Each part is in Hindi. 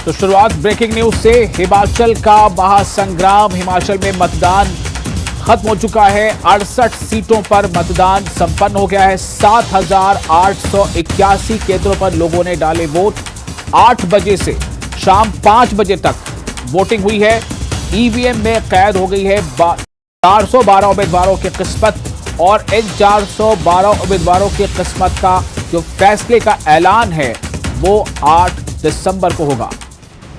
तो शुरुआत ब्रेकिंग न्यूज से। हिमाचल का महासंग्राम, हिमाचल में मतदान खत्म हो चुका है। 68 सीटों पर मतदान संपन्न हो गया है। 7,881 केंद्रों पर लोगों ने डाले वोट। 8 बजे से शाम 5 बजे तक वोटिंग हुई है। ईवीएम में कैद हो गई है 412 उम्मीदवारों की किस्मत, और इन 412 उम्मीदवारों की किस्मत का जो फैसले का ऐलान है वो 8 दिसंबर को होगा।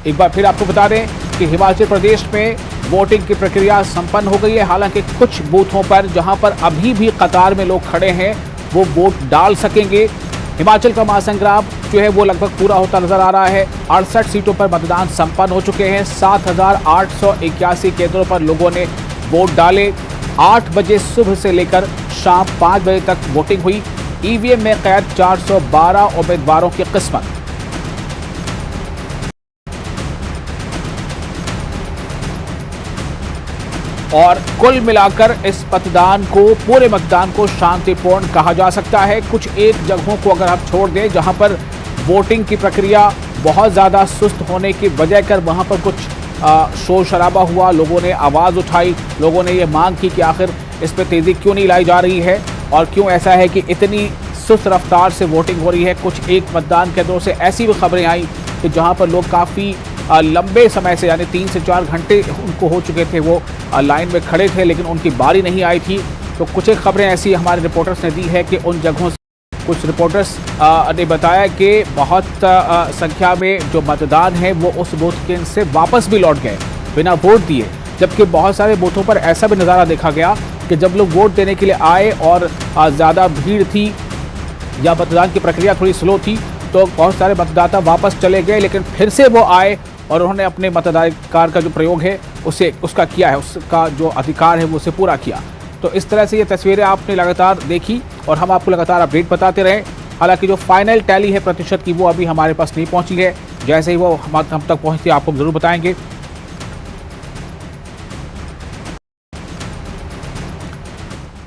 एक बार फिर आपको बता दें कि हिमाचल प्रदेश में वोटिंग की प्रक्रिया संपन्न हो गई है। हालांकि कुछ बूथों पर जहां पर अभी भी कतार में लोग खड़े हैं वो वोट डाल सकेंगे। हिमाचल का महासंग्राम जो है वो लगभग पूरा होता नजर आ रहा है। 68 सीटों पर मतदान संपन्न हो चुके हैं। 7,881 केंद्रों पर लोगों ने वोट डाले। 8 बजे सुबह से लेकर शाम 5 बजे तक वोटिंग हुई। ईवीएम में कैद 412 उम्मीदवारों की किस्मत। और कुल मिलाकर इस मतदान को, पूरे मतदान को शांतिपूर्ण कहा जा सकता है। कुछ एक जगहों को अगर आप छोड़ दें जहां पर वोटिंग की प्रक्रिया बहुत ज़्यादा सुस्त होने की वजह कर वहां पर कुछ शोर शराबा हुआ, लोगों ने आवाज़ उठाई, लोगों ने ये मांग की कि आखिर इस पर तेज़ी क्यों नहीं लाई जा रही है और क्यों ऐसा है कि इतनी सुस्त रफ्तार से वोटिंग हो रही है। कुछ एक मतदान केंद्रों से ऐसी भी खबरें आई कि जहां पर लोग काफ़ी लंबे समय से, यानी 3 से 4 घंटे उनको हो चुके थे, वो लाइन में खड़े थे लेकिन उनकी बारी नहीं आई थी। तो कुछ एक खबरें ऐसी हमारे रिपोर्टर्स ने दी है कि उन जगहों से कुछ रिपोर्टर्स ने बताया कि बहुत संख्या में जो मतदान है वो उस बूथ केंद्र से वापस भी लौट गए बिना वोट दिए। जबकि बहुत सारे बूथों पर ऐसा भी नज़ारा देखा गया कि जब लोग वोट देने के लिए आए और ज़्यादा भीड़ थी या मतदान की प्रक्रिया थोड़ी स्लो थी तो बहुत सारे मतदाता वापस चले गए, लेकिन फिर से वो आए और उन्होंने अपने मताधिकार का जो प्रयोग है उसका किया है, उसका जो अधिकार है वो उसे पूरा किया। तो इस तरह से ये तस्वीरें आपने लगातार देखी और हम आपको लगातार अपडेट बताते रहे। हालांकि जो फाइनल टैली है प्रतिशत की वो अभी हमारे पास नहीं पहुंची है। जैसे ही वो हम तक पहुंचती है आपको जरूर बताएंगे।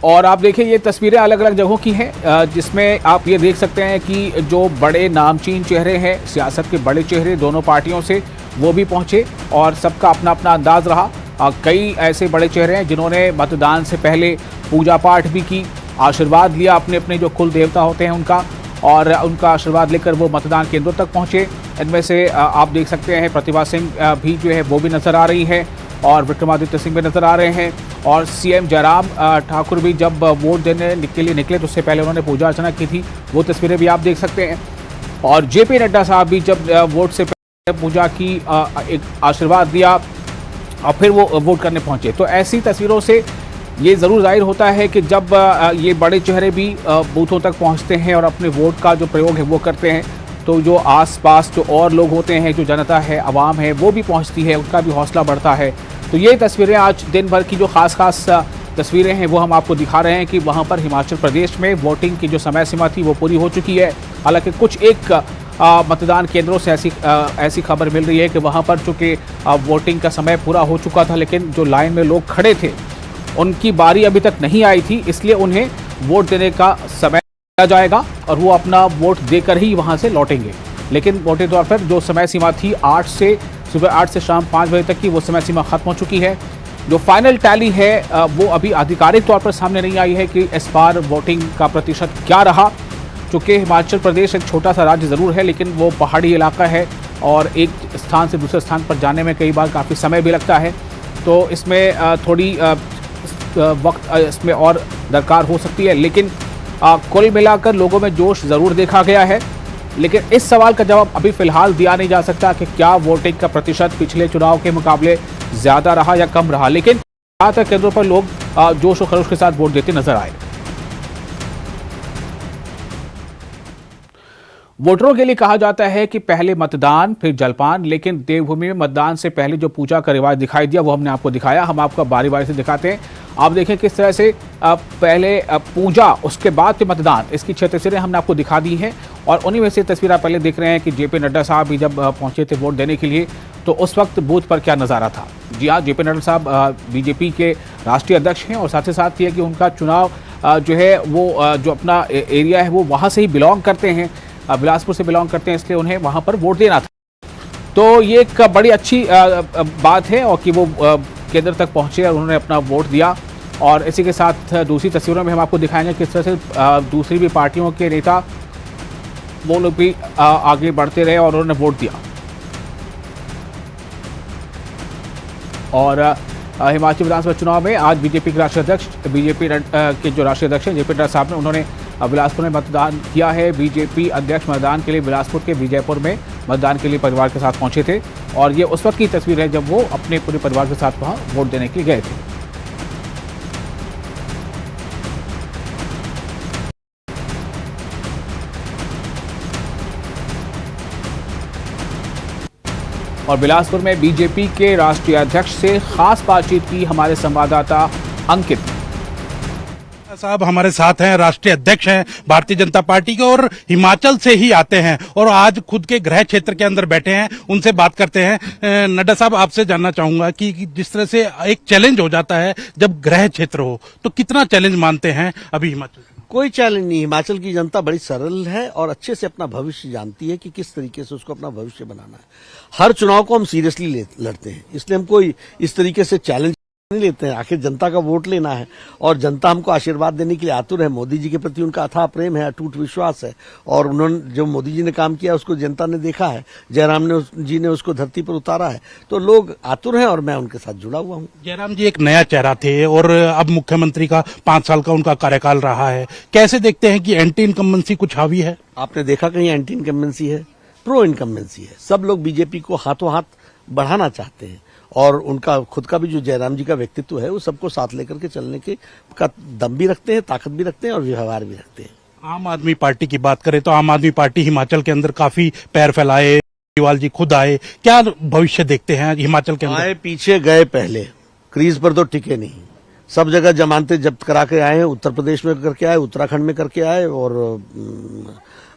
और आप देखिए ये तस्वीरें अलग अलग जगहों की हैं जिसमें आप ये देख सकते हैं कि जो बड़े नामचीन चेहरे हैं, सियासत के बड़े चेहरे दोनों पार्टियों से, वो भी पहुंचे और सबका अपना अपना अंदाज रहा। कई ऐसे बड़े चेहरे हैं जिन्होंने मतदान से पहले पूजा पाठ भी की, आशीर्वाद लिया अपने अपने जो कुल देवता होते हैं उनका, और उनका आशीर्वाद लेकर वो मतदान केंद्रों तक पहुँचे। इनमें से आप देख सकते हैं प्रतिभा सिंह भी जो है वो भी नज़र आ रही है और विक्रमादित्य सिंह भी नज़र आ रहे हैं। और सीएम जयराम ठाकुर भी जब वोट देने के लिए निकले तो उससे पहले उन्होंने पूजा अर्चना की थी, वो तस्वीरें भी आप देख सकते हैं। और जेपी नड्डा साहब भी जब वोट से पहले पूजा की, एक आशीर्वाद दिया और फिर वो वोट करने पहुंचे। तो ऐसी तस्वीरों से ये ज़रूर जाहिर होता है कि जब ये बड़े चेहरे भी बूथों तक पहुंचते हैं और अपने वोट का जो प्रयोग है वो करते हैं तो जो आसपास जो और लोग होते हैं, जो जनता है, आवाम है, वो भी पहुंचती है, उनका भी हौसला बढ़ता है। तो ये तस्वीरें आज दिन भर की जो खास तस्वीरें हैं वो हम आपको दिखा रहे हैं कि वहाँ पर हिमाचल प्रदेश में वोटिंग की जो समय सीमा थी वो पूरी हो चुकी है। हालांकि कुछ एक मतदान केंद्रों से ऐसी खबर मिल रही है कि वहाँ पर चूँकि वोटिंग का समय पूरा हो चुका था लेकिन जो लाइन में लोग खड़े थे उनकी बारी अभी तक नहीं आई थी, इसलिए उन्हें वोट देने का समय दिया जाएगा और वो अपना वोट देकर ही वहाँ से लौटेंगे। लेकिन मोटे तौर पर जो समय सीमा थी सुबह 8 से शाम 5 बजे तक की, वो समय सीमा खत्म हो चुकी है। जो फाइनल टैली है वो अभी आधिकारिक तौर पर सामने नहीं आई है कि इस बार वोटिंग का प्रतिशत क्या रहा। चूँकि हिमाचल प्रदेश एक छोटा सा राज्य ज़रूर है लेकिन वो पहाड़ी इलाका है और एक स्थान से दूसरे स्थान पर जाने में कई बार काफ़ी समय भी लगता है। तो इसमें थोड़ी वक्त इसमें और दरकार हो सकती है, लेकिन कुल मिलाकर लोगों में जोश ज़रूर देखा गया है। लेकिन इस सवाल का जवाब अभी फ़िलहाल दिया नहीं जा सकता कि क्या वोटिंग का प्रतिशत पिछले चुनाव के मुकाबले ज़्यादा रहा या कम रहा, लेकिन ज़्यादातर केंद्रों पर लोग जोश और खरोश के साथ वोट देते नजर आए। वोटरों के लिए कहा जाता है कि पहले मतदान फिर जलपान, लेकिन देवभूमि में मतदान से पहले जो पूजा का रिवाज दिखाई दिया वो हमने आपको दिखाया। हम आपको बारी बारी से दिखाते हैं। आप देखें किस तरह से पहले पूजा उसके बाद फिर मतदान, इसकी 6 तस्वीरें हमने आपको दिखा दी हैं। और उन्हीं में से तस्वीर आप पहले देख रहे हैं कि जेपी नड्डा साहब भी जब पहुंचे थे वोट देने के लिए तो उस वक्त बूथ पर क्या नज़ारा था। जी हाँ, जेपी नड्डा साहब बीजेपी के राष्ट्रीय अध्यक्ष हैं और साथ ही साथ ये कि उनका चुनाव जो है वो जो अपना एरिया है वो वहाँ से ही बिलोंग करते हैं, बिलासपुर से बिलोंग करते हैं, इसलिए उन्हें वहाँ पर वोट देना था। तो ये एक बड़ी अच्छी बात है और कि वो केंद्र तक पहुंचे और उन्होंने अपना वोट दिया। और इसी के साथ दूसरी तस्वीरों में हम आपको दिखाएंगे किस तरह से दूसरी भी पार्टियों के नेता वो लोग भी आगे बढ़ते रहे और उन्होंने वोट दिया। और हिमाचल विधानसभा चुनाव में आज बीजेपी के राष्ट्रीय अध्यक्ष के जो राष्ट्रीय अध्यक्ष हैं जेपी नड्डा साहब ने उन्होंने बिलासपुर में मतदान किया है। बीजेपी अध्यक्ष मतदान के लिए बिलासपुर के विजयपुर में मतदान के लिए परिवार के साथ पहुंचे थे और ये उस वक्त की तस्वीर है जब वो अपने पूरे परिवार के साथ वहां वोट देने के लिए गए थे। और बिलासपुर में बीजेपी के राष्ट्रीय अध्यक्ष से खास बातचीत की हमारे संवाददाता अंकित साहब हमारे साथ हैं। राष्ट्रीय अध्यक्ष हैं भारतीय जनता पार्टी के और हिमाचल से ही आते हैं और आज खुद के गृह क्षेत्र के अंदर बैठे हैं, उनसे बात करते हैं। नड्डा साहब, आपसे जानना चाहूंगा कि जिस तरह से एक चैलेंज हो जाता है जब गृह क्षेत्र हो, तो कितना चैलेंज मानते हैं अभी हिमाचल? कोई चैलेंज नहीं। हिमाचल की जनता बड़ी सरल है और अच्छे से अपना भविष्य जानती है कि किस तरीके से उसको अपना भविष्य बनाना है। हर चुनाव को हम सीरियसली लड़ते हैं, इसलिए हम कोई इस तरीके से चैलेंज नहीं लेते हैं। आखिर जनता का वोट लेना है और जनता हमको आशीर्वाद देने के लिए आतुर है। मोदी जी के प्रति उनका अथाह प्रेम है, अटूट विश्वास है और उन्होंने जो मोदी जी ने काम किया उसको जनता ने देखा है। जयराम जी ने उसको धरती पर उतारा है, तो लोग आतुर हैं और मैं उनके साथ जुड़ा हुआ हूँ। जयराम जी एक नया चेहरा थे और अब मुख्यमंत्री का 5 साल का उनका कार्यकाल रहा है। कैसे देखते हैं कि एंटी इनकम्बेंसी कुछ हावी है? आपने देखा कहीं एंटी इनकम्बेंसी है? प्रो इनकम्बेंसी है। सब लोग बीजेपी को हाथों हाथ बढ़ाना चाहते हैं और उनका खुद का भी जो जयराम जी का व्यक्तित्व है वो सबको साथ लेकर के चलने के का दम भी रखते हैं, ताकत भी रखते हैं और व्यवहार भी रखते हैं। आम आदमी पार्टी की बात करें तो आम आदमी पार्टी हिमाचल के अंदर काफी पैर फैलाए, केजरीवाल जी खुद आए, क्या भविष्य देखते हैं हिमाचल के अंदर? आए पीछे गए पहले, क्रीज पर तो टिके नहीं। सब जगह जमानतें जब्त करा के आए हैं। उत्तर प्रदेश में करके आए, उत्तराखंड में करके आए और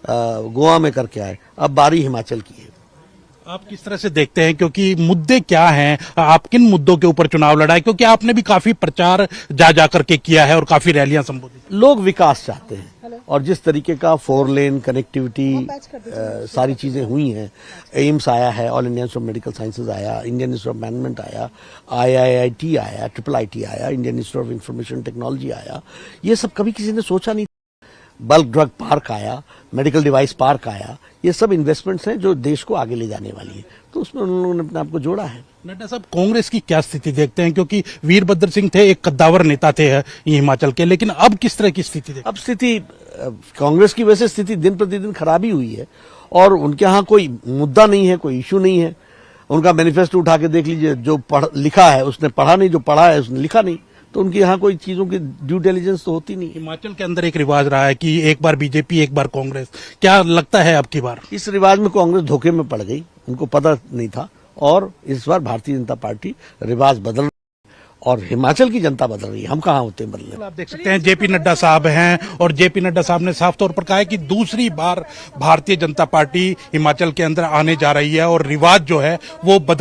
गोवा में करके आए। अब बारी हिमाचल की है। आप किस तरह से देखते हैं, क्योंकि मुद्दे क्या हैं, आप किन मुद्दों के ऊपर चुनाव लड़ा है? क्योंकि आपने भी काफी प्रचार जा करके किया है और काफी रैलियां संबोधित। लोग विकास चाहते हैं और जिस तरीके का 4 लेन कनेक्टिविटी सारी चीजें हुई हैं, एम्स आया है, all India institute of medical sciences आया, इंडियन इंस्टीट्यूट ऑफ मैनेजमेंट आया, IIIT आया, IIIT आया, Indian institute of information technology आया, ये सब कभी किसी ने सोचा नहीं। बल्क ड्रग पार्क आया, मेडिकल डिवाइस पार्क आया, ये सब इन्वेस्टमेंट्स हैं जो देश को आगे ले जाने वाली है, तो उसमें उन लोगों ने अपने आप को जोड़ा है। नड्डा साहब, कांग्रेस की क्या स्थिति देखते हैं? क्योंकि वीरभद्र सिंह थे, एक कद्दावर नेता थे हिमाचल के, लेकिन अब किस तरह की स्थिति देखते हैं? अब स्थिति कांग्रेस की वजह से स्थिति दिन प्रतिदिन खराब ही हुई है और उनके यहाँ कोई मुद्दा नहीं है, कोई इश्यू नहीं है। उनका मैनिफेस्टो उठा के देख लीजिए, जो लिखा है उसने पढ़ा नहीं, जो पढ़ा है उसने लिखा नहीं, तो उनके यहाँ कोई चीजों की ड्यू डिलिजेंस तो होती नहीं। हिमाचल के अंदर एक रिवाज रहा है कि एक बार बीजेपी एक बार कांग्रेस, क्या लगता है अब की बार? इस रिवाज में कांग्रेस धोखे में पड़ गई, उनको पता नहीं था और इस बार भारतीय जनता पार्टी रिवाज बदल और हिमाचल की जनता बदल रही है। हम कहाँ होते हैं बदलने? आप देख सकते हैं जेपी नड्डा साहब हैं और जेपी नड्डा साहब ने साफ तौर पर कहा है कि दूसरी बार भारतीय जनता पार्टी हिमाचल के अंदर आने जा रही है और रिवाज जो है वो बदल